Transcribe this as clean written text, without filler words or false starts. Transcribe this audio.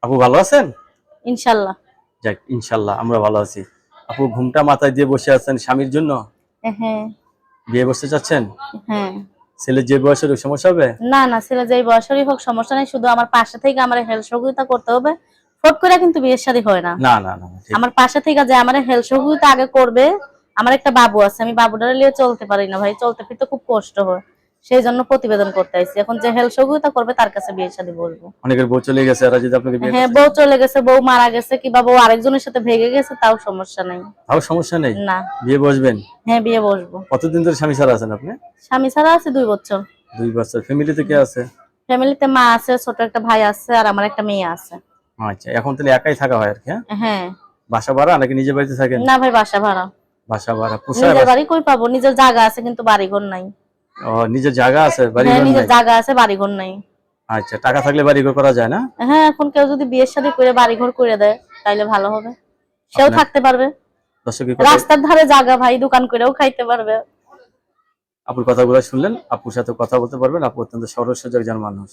আপু ভালো আছেন? ইনশাল্লাহ। যাক ইনশাআল্লাহ আমরা ভালো আছি। আপু ঘুমটা মাথায় দিয়ে বসে আছেন স্বামীর জন্য? হ্যাঁ। বিয়ে বসতে চাচ্ছেন? হ্যাঁ। ছেলের যে বয়সের ওই সমস্যা হবে? না না, ছেলে যেই বয়সেরই হোক সমস্যা নেই, শুধু আমার পাশে থেকে আমার হেল্প সহযোগিতা করতে হবে। ফট করে কিন্তু বিয়ের শাদী হয় না। না না না না, ঠিক। আমার পাশে থেকে যে আমার হেল্প সহযোগিতা আগে করবে। আমার একটা বাবু আছে, আমি বাবুটারে নিয়ে চলতে পারি না ভাই, চলতে ফিরতে খুব কষ্ট হয়। সেই জন্য প্রতিবেদন করতে আইছি, এখন যে হেল্প সহযোগিতা করবে তার কাছে বিয়ের শাদী বলবো। অনেকের বউ চলে গেছে, এরা যদি আপনাকে বিয়ে হ্যাঁ, করতে বউ চায়? চলে গেছে, বউ মারা গেছে, কিংবা বউ আরেকজনের সাথে ভেগে গেছে, তাও সমস্যা নেই। তাও সমস্যা নেই? না। বিয়ে বসবেন? হ্যাঁ, বিয়ে বসবো। কতদিন ধরে স্বামী ছাড়া আছেন আপনি? স্বামী ছাড়া আছে 2 বছর। 2 বছর। ফ্যামিলিতে কে আছে? ফ্যামিলিতে মা আছে, ছোট একটা ভাই আছে, আর আমার একটা মেয়ে আছে। আচ্ছা, এখন তাহলে একাই থাকা হয় আর কি? হ্যাঁ। হ্যাঁ। বাসা ভাড়া নাকি নিজের বাড়িতে থাকেন? না ভাই, বাসা ভাড়া। বাসা ভাড়া পোষায় নিজের বাসা? বাড়ি কই পাবো, নিজের জায়গা আছে কিন্তু বাড়িঘর নাই। ও, নিজের জায়গা আছে, বাড়ি হ্যাঁ, ঘর নিজের নাই? জায়গা আছে, বাড়িঘর নাই। আচ্ছা, টাকা থাকলে বাড়ি ঘর করা যায় না? হ্যাঁ, এখন কেউ যদি বিয়ের শাদী করে বাড়িঘর করে দেয় তাইলে ভালো হবে। সেও আপনার থাকতে পারবে। দর্শকের কথা, রাস্তার ধারে জায়গা ভাই, দোকান করেও খাইতে পারবে। আপুর কথাগুলো শুনলেন, আপুর সাথে কথা বলতে পারবেন। আপু অত্যন্ত সরল সোজা একজন মানুষ।